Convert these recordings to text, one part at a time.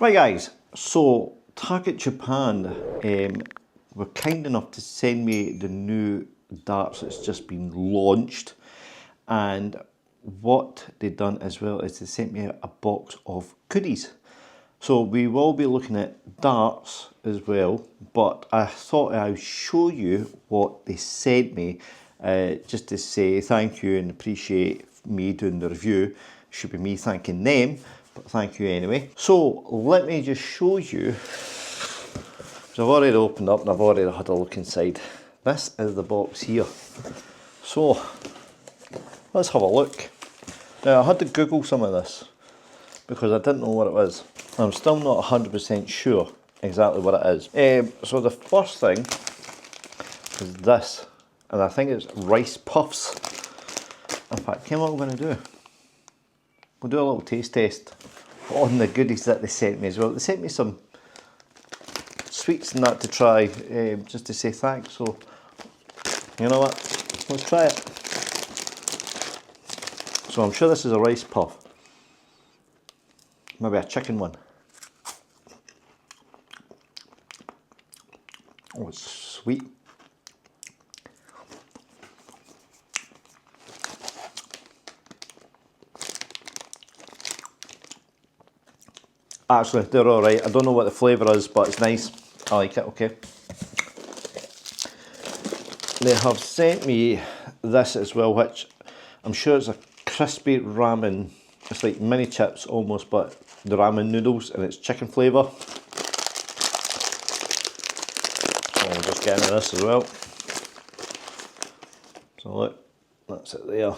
Right guys, so Target Japan were kind enough to send me the new darts that's just been launched, and what they've done as well is they sent me a box of goodies. So we will be looking at darts as well, but I thought I'd show you what they sent me just to say thank you and appreciate me doing the review. Should be me thanking them, but thank you anyway. So let me just show you. So I've already opened up and I've already had a look inside. This is the box here. So let's have a look. Now I had to Google some of this because I didn't know what it was. I'm still not 100% sure exactly what it is. So the first thing is this, and I think it's rice puffs. In fact, what we're going to do, we'll do a little taste test on the goodies that they sent me as well. They sent me some sweets and that to try, just to say thanks. So, you know what, let's try it. So I'm sure this is a rice puff. Maybe a chicken one. Oh, it's sweet. Actually, they're alright. I don't know what the flavour is, but it's nice. I like it, okay. They have sent me this as well, which I'm sure it's a crispy ramen. It's like mini chips almost, but the ramen noodles, and it's chicken flavour. So I'm just getting this as well. So look, that's it there.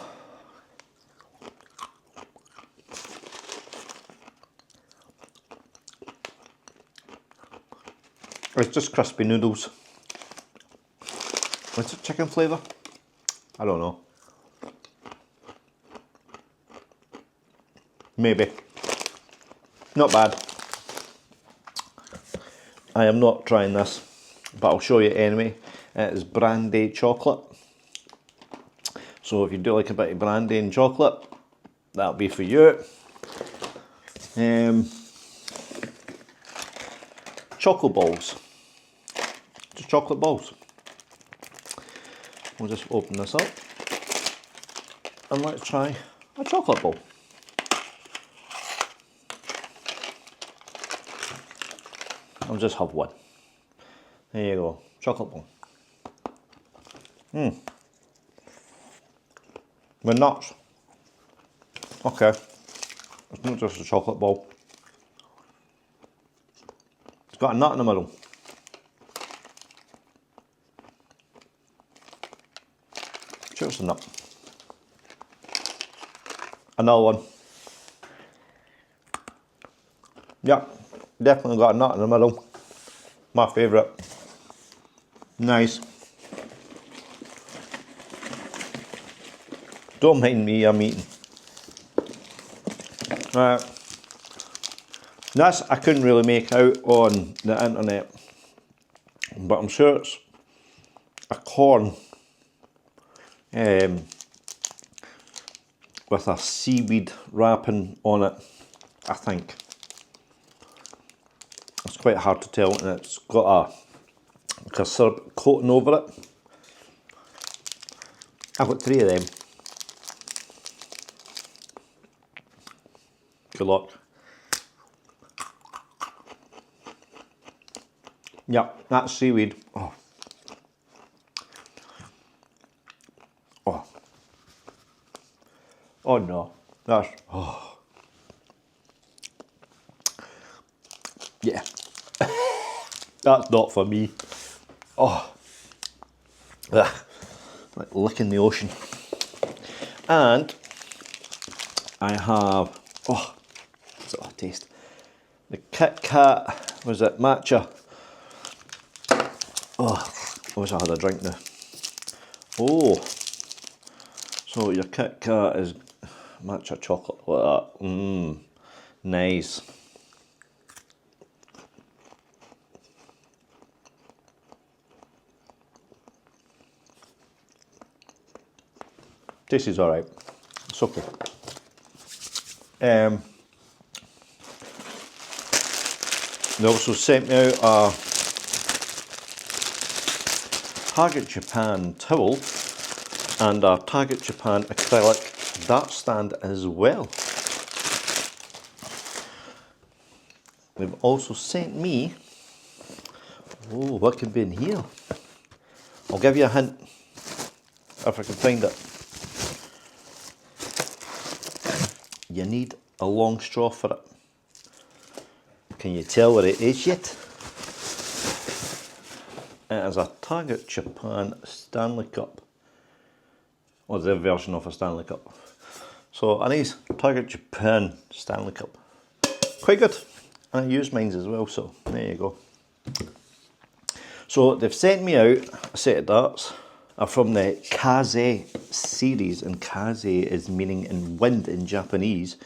It's just crispy noodles. Is it chicken flavour? I don't know. Maybe. Not bad. I am not trying this, but I'll show you anyway. It is brandy chocolate. So if you do like a bit of brandy and chocolate, that'll be for you. Chocolate balls. Just chocolate balls. We'll just open this up and let's try a chocolate ball. I'll just have one. There you go, chocolate ball. With nuts. Okay, it's not just a chocolate ball. It's got a nut in the middle. Cheers to nut. Another one. Yep, definitely got a nut in the middle. My favourite. Nice. Don't mind me, I'm eating. This I couldn't really make out on the internet, but I'm sure it's a corn with a seaweed wrapping on it, I think. It's quite hard to tell, and it's got a syrup coating over it. I've got 3 of them. Good luck. Yeah, that's seaweed. Oh. Oh. Oh no. That's, oh. Yeah. That's not for me. Oh. Ugh. Like licking the ocean. And I have, oh, what's it, taste? The Kit Kat, was it matcha? Oh, I wish I had a drink now. Oh, so your Kit Kat is matcha chocolate like that. Nice. This is alright. It's okay. They also sent me out a Target Japan towel and a Target Japan acrylic dart stand as well. They've also sent me, oh, what could be in here? I'll give you a hint if I can find it. You need a long straw for it. Can you tell what it is yet? It is a Target Japan Stanley Cup, or their version of a Stanley Cup. So a nice Target Japan Stanley Cup. Quite good. And I use mine as well, so there you go. So they've sent me out a set of darts from the Kaze series, and Kaze is meaning in wind in Japanese.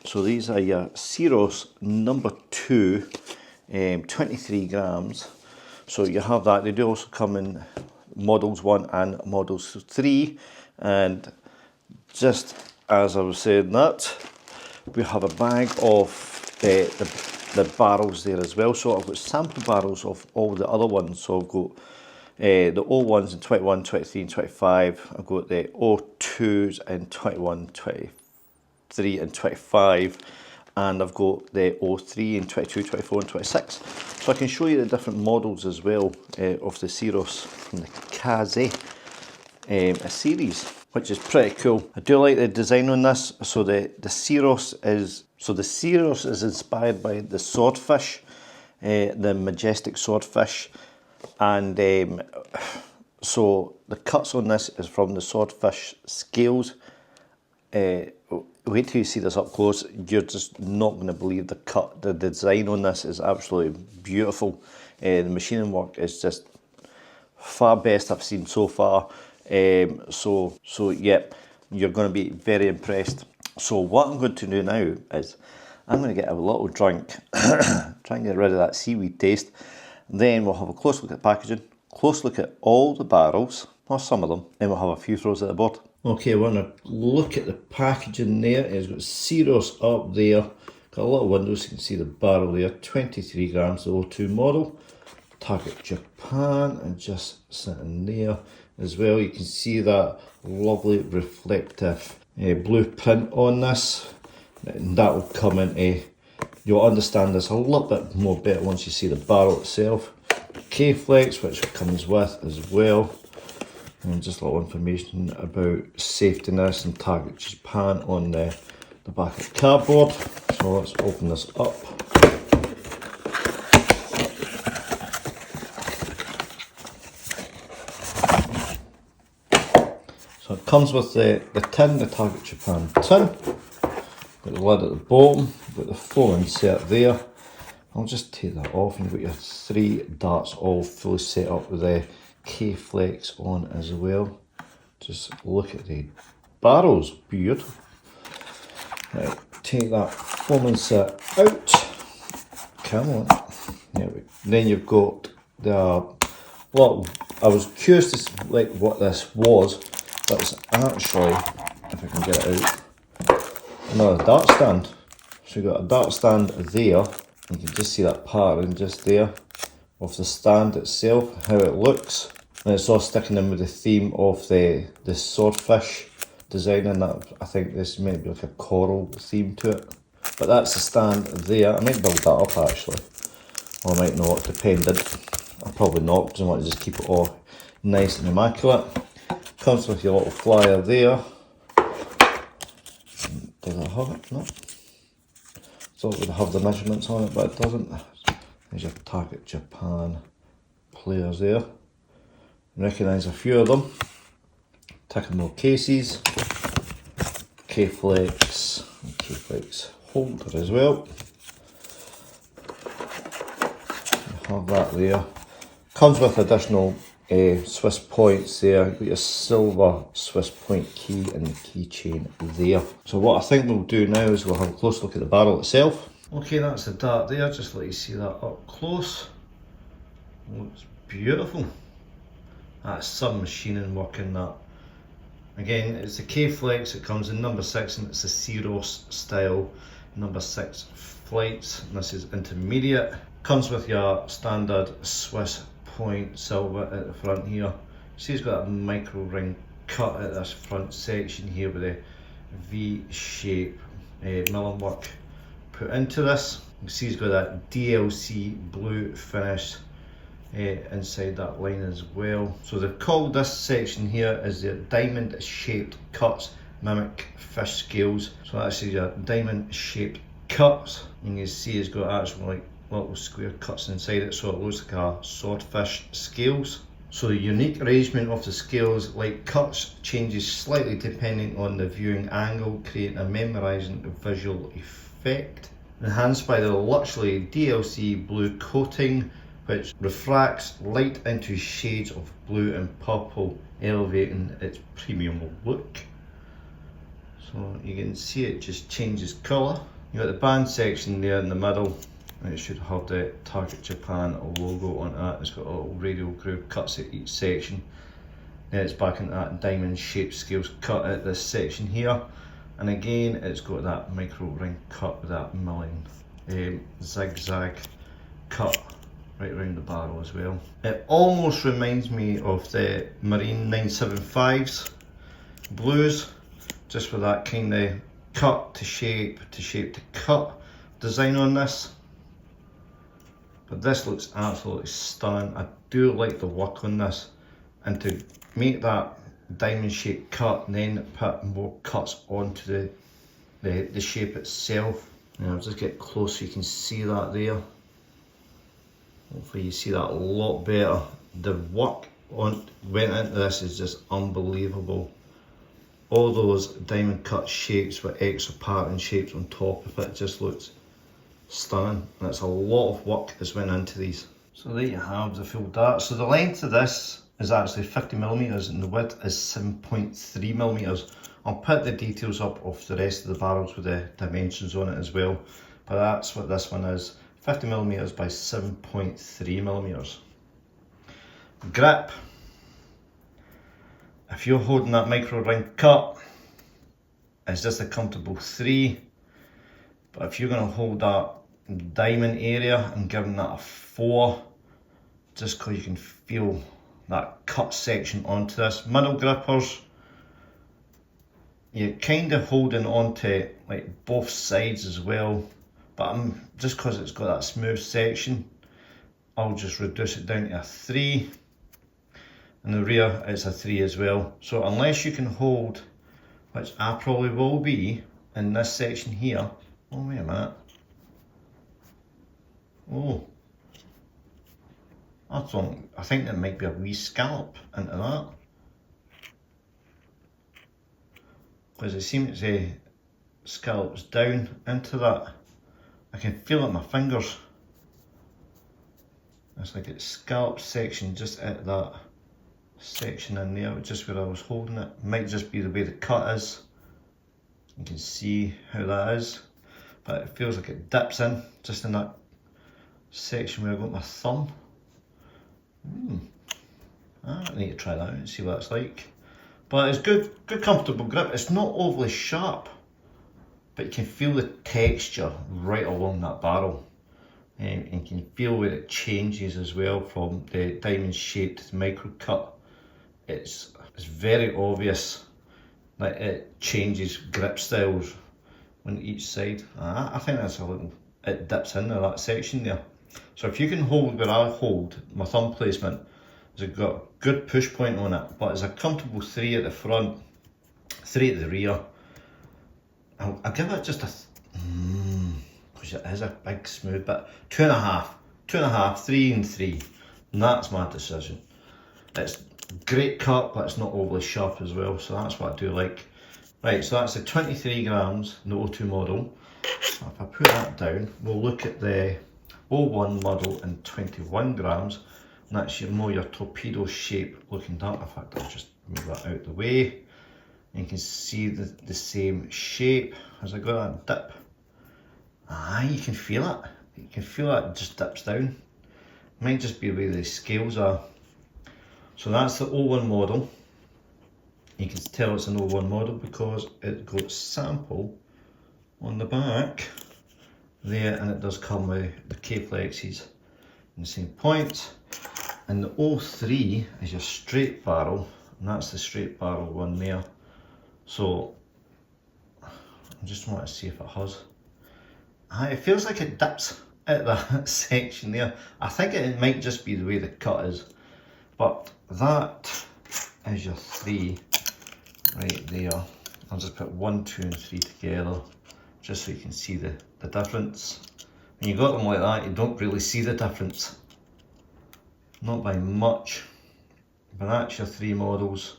So these are your Ceros number 2, 23 grams. So you have that. They do also come in models 1 and models 3. And just as I was saying that, we have a bag of the barrels there as well. So I've got sample barrels of all the other ones. So I've got the O1s in 21, 23 and 25. I've got the O2s in 21, 23 and 25. And I've got the O3 in 22, 24 and 26. So I can show you the different models as well of the Ceros from the Kaze series, which is pretty cool. I do like the design on this. So the Ceros is inspired by the Swordfish, the majestic Swordfish, and so the cuts on this is from the Swordfish scales. Wait till you see this up close. You're just not going to believe the cut. The design on this is absolutely beautiful. The machining work is just far best I've seen so far. So yeah, you're going to be very impressed. So what I'm going to do now is I'm going to get a little drink, try and get rid of that seaweed taste. Then we'll have a close look at the packaging, close look at all the barrels, or some of them, and we'll have a few throws at the board. Okay, we're going to look at the packaging there. It's got Ceros up there, got a little window so you can see the barrel there, 23 grams, the O2 model. Target Japan, and just sitting there as well. You can see that lovely reflective blueprint on this. And that will come into, you'll understand this a little bit more better once you see the barrel itself. K-Flex, which comes with as well. And just a little information about safetiness and Target Japan on the back of the cardboard. So let's open this up. So it comes with the tin, the Target Japan tin. Got the lid at the bottom, got the foam insert there. I'll just take that off, and you've got your 3 darts all fully set up with the K-Flex on as well. Just look at the barrels, beautiful. Right, take that foam insert out. Come on. Then you've got the, well, I was curious to see what this was. That was actually, if I can get it out, another dart stand. So you've got a dart stand there. You can just see that pattern just there of the stand itself, how it looks. And it's all sticking in with the theme of the Swordfish design, and that I think this might be like a coral theme to it. But that's the stand there. I might build that up actually, or I might not, depending. I'll probably not, because I want to just keep it all nice and immaculate. Comes with your little flyer there. Does it have it? No. So it would have the measurements on it, but it doesn't. There's your Target Japan players there. Recognise a few of them. Takamo cases, K-Flex, and K-Flex holder as well. You have that there. Comes with additional Swiss points there. You've got your silver Swiss point key and the keychain there. So what I think we'll do now is we'll have a close look at the barrel itself. Okay, that's the dart there, just let you see that up close. Looks beautiful. That's some machining work in that. Again, it's the K-Flex, it comes in number 6, and it's a Ceros style number 6 flights. And this is intermediate. Comes with your standard Swiss point silver at the front here. See, it's got a micro ring cut at this front section here with a V-shape milling work put into this. You can see it's got that DLC blue finish inside that line as well. So they've called this section here as the diamond shaped cuts mimic fish scales. So that's your diamond shaped cuts. You can see it's got actually like little square cuts inside it, so it looks like a swordfish scales. So the unique arrangement of the scales like cuts changes slightly depending on the viewing angle, creating a mesmerizing visual effect. Enhanced by the luxury DLC blue coating, which refracts light into shades of blue and purple, elevating its premium look. So you can see it just changes colour. You've got the band section there in the middle, and it should have the Target Japan logo on that. It's got a little radial groove cuts at each section. Then it's back into that diamond shaped scales cut at this section here. And again, it's got that micro ring cut with that milling zigzag cut right around the barrel as well. It almost reminds me of the Marine 975's blues, just with that kind of cut to shape to cut design on this. But this looks absolutely stunning. I do like the work on this, and to make that diamond shaped cut and then put more cuts onto the shape itself. I'll just get close so you can see that there. Hopefully you see that a lot better. The work went into this is just unbelievable. All those diamond cut shapes with extra pattern shapes on top of it just looks stunning, and it's a lot of work that's went into these. So there you have the full dart. So the length of this is actually 50mm and the width is 7.3mm. I'll put the details up of the rest of the barrels with the dimensions on it as well, but that's what this one is, 50mm by 7.3mm. Grip. If you're holding that micro ring cut, it's just a comfortable 3, but if you're going to hold that diamond area and giving that a 4, just because you can feel that cut section onto this. Middle grippers, you're kind of holding onto like both sides as well, but just because it's got that smooth section, I'll just reduce it down to a 3. In the rear it's a 3 as well. So unless you can hold, which I probably will be in this section here. Oh wait a minute. Oh, I think there might be a wee scallop into that, because it seems to scallops down into that. I can feel it in my fingers. It's like it's scallop section just at that section in there, just where I was holding it. Might just be the way the cut is. You can see how that is, but it feels like it dips in just in that section where I got my thumb. I need to try that out and see what it's like. But it's good comfortable grip. It's not overly sharp, but you can feel the texture right along that barrel. And you can feel where it changes as well from the diamond shaped micro cut. It's very obvious that it changes grip styles on each side. I think that's a little, it dips into that section there. So if you can hold where I hold, my thumb placement has got a good push point on it, but it's a comfortable 3 at the front, 3 at the rear. I'll give it just a, because it is a big smooth bit, 2.5, 3 and 3, and that's my decision. It's great cut, but it's not overly sharp as well, so that's what I do like. Right, so that's the 23 grams, the O2 model. So if I put that down, we'll look at the O1 model in 21 grams, and that's more your torpedo shape looking dart. In fact, I'll just move that out the way. And you can see the same shape. As I got that dip, you can feel it. You can feel it just dips down. Might just be the way the scales are. So that's the O1 model. You can tell it's an O1 model because it got sample on the back there, and it does come with the K-flexes in the same point. And the 03 is your straight barrel, and that's the straight barrel one there. So I just want to see if it has. It feels like it dips at that section there. I think it might just be the way the cut is, but that is your 3 right there. I'll just put 1, 2 and 3 together just so you can see the difference. When you got them like that, you don't really see the difference, not by much, but that's your 3 models.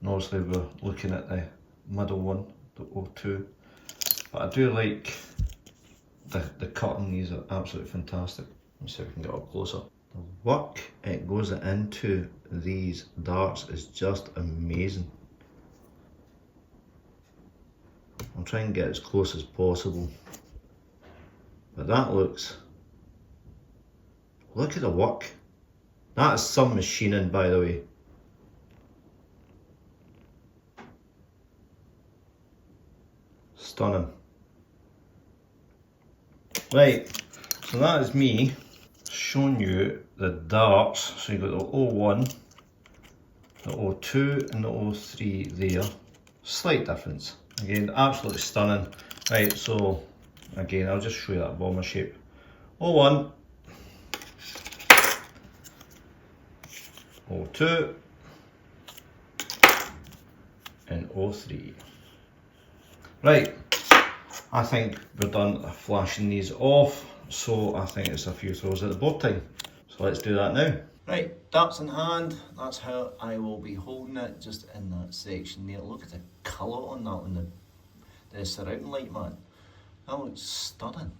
And obviously we're looking at the middle one, the 02. But I do like the cut on these, are absolutely fantastic. Let me see if we can get up closer. The work it goes into these darts is just amazing. I'll try and get as close as possible. But that looks, look at the work. That is some machining, by the way. Stunning. Right, so that is me showing you the darts. So you've got the 01, the 02 and the 03 there. Slight difference. Again, absolutely stunning. Right, so again, I'll just show you that bomber shape. 01, 02 and 03. Right, I think we're done flashing these off, so I think it's a few throws at the board time. So let's do that now. Right, darts in hand, that's how I will be holding it, just in that section there. Look at the colour on that one, the surrounding light, man. That looks stunning.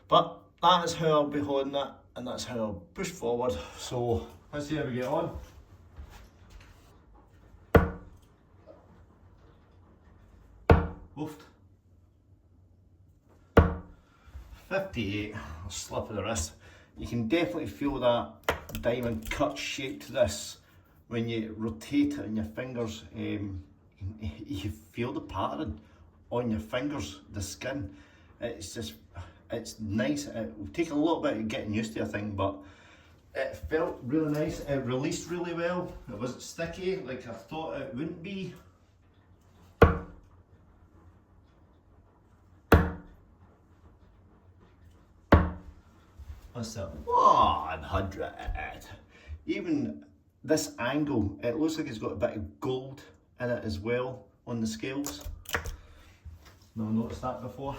But that is how I'll be holding it, and that's how I'll push forward. So let's see how we get on. Woofed. 58, a slip of the wrist. You can definitely feel that diamond cut shape to this when you rotate it in your fingers. You feel the pattern on your fingers, the skin. It's just, it's nice. It will take a little bit of getting used to, I think, but it felt really nice. It released really well. It wasn't sticky like I thought it wouldn't be. What's that? 100. Even this angle, it looks like it's got a bit of gold in it as well on the scales. Never noticed that before.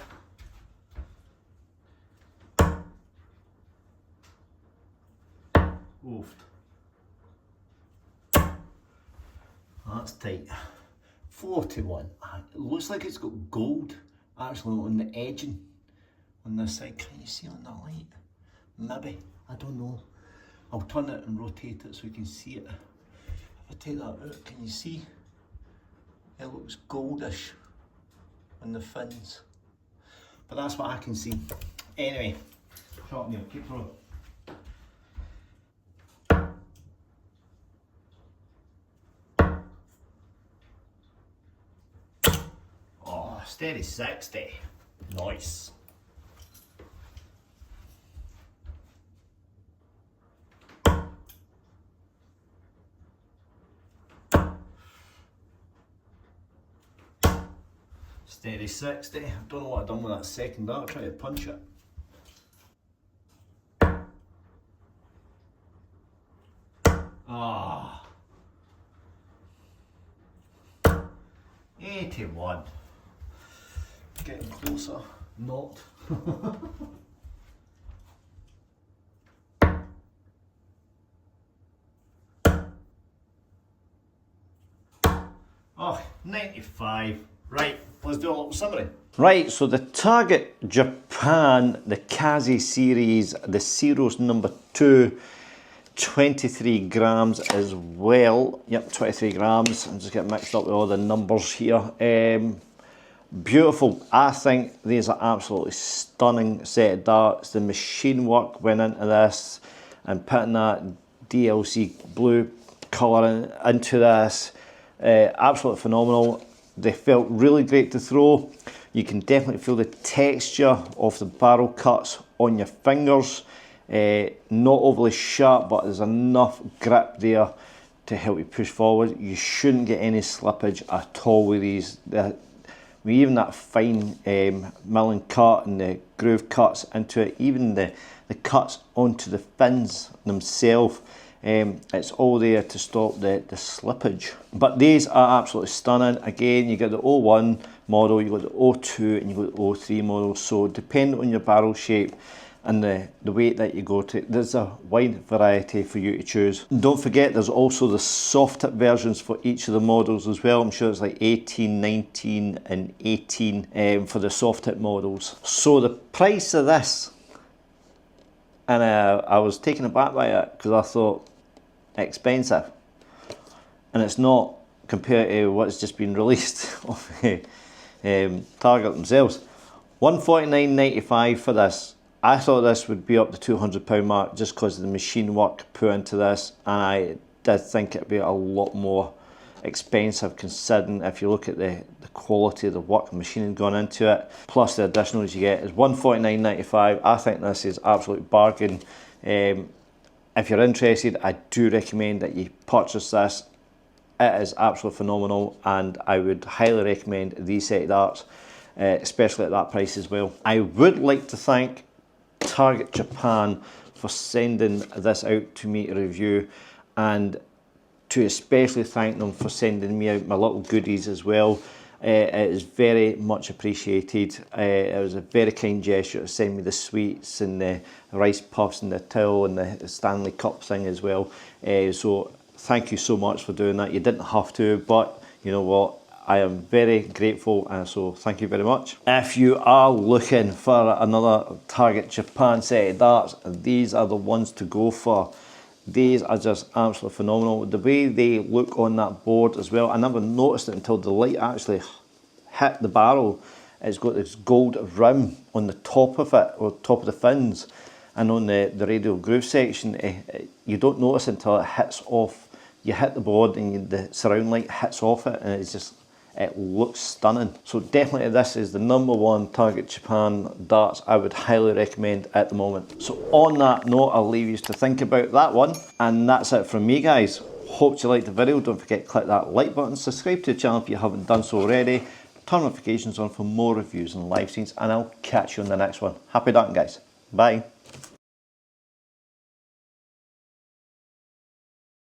Oofed. That's tight. 41. It looks like it's got gold actually on the edging on this side. Can you see on that light? Maybe, I don't know. I'll turn it and rotate it so you can see it. If I take that out, can you see? It looks goldish on the fins. But that's what I can see. Anyway, shot me, keep throwing. Oh, steady 60. Nice. Steady 60. I don't know what I've done with that second dart. I'll try to punch it. Ah. 81. Getting closer. Not. Oh, 95. Right, let's do a little summary. Right, so the Target Japan, the Kaze series, the Ceros number 2, 23 grams as well. Yep, 23 grams. I'm just getting mixed up with all the numbers here. Beautiful. I think these are absolutely stunning set of darts. The machine work went into this and putting that DLC blue colour into this. Absolutely phenomenal. They felt really great to throw. You can definitely feel the texture of the barrel cuts on your fingers. Not overly sharp, but there's enough grip there to help you push forward. You shouldn't get any slippage at all with these. Even that fine milling cut and the groove cuts into it, even the cuts onto the fins themselves, it's all there to stop the slippage. But these are absolutely stunning. Again, you got the 01 model, you got the 02 and you got the 03 model. So depending on your barrel shape and the weight that you go to, there's a wide variety for you to choose. Don't forget, there's also the soft tip versions for each of the models as well. I'm sure it's like 18, 19 and 18 for the soft tip models. So the price of this, and I was taken aback by it because I thought expensive, and it's not compared to what's just been released of Target themselves. $149.95 for this. I thought this would be up the £200 mark just because of the machine work put into this, and I did think it'd be a lot more expensive considering if you look at the quality of the work the machining gone into it, plus the additionals you get. Is $149.95. I think this is absolute bargain. If you're interested, I do recommend that you purchase this. It is absolutely phenomenal, and I would highly recommend these set of darts, especially at that price as well. I would like to thank Target Japan for sending this out to me to review, and to especially thank them for sending me out my little goodies as well. It is very much appreciated. It was a very kind gesture to send me the sweets and the rice puffs and the towel and the Stanley Cup thing as well. So thank you so much for doing that. You didn't have to, but you know what? I am very grateful, and so thank you very much. If you are looking for another Target Japan set of darts, these are the ones to go for. These are just absolutely phenomenal. The way they look on that board as well, I never noticed it until the light actually hit the barrel. It's got this gold rim on the top of it, or top of the fins, and on the radial groove section. You don't notice until it hits off. You hit the board and the surround light hits off it, and it's just, it looks stunning. So definitely this is the #1 Target Japan darts I would highly recommend at the moment. So on that note, I'll leave you to think about that one. And that's it from me, guys. Hope you liked the video. Don't forget to click that like button, subscribe to the channel if you haven't done so already, turn notifications on for more reviews and live streams, and I'll catch you on the next one. Happy darting, guys. Bye.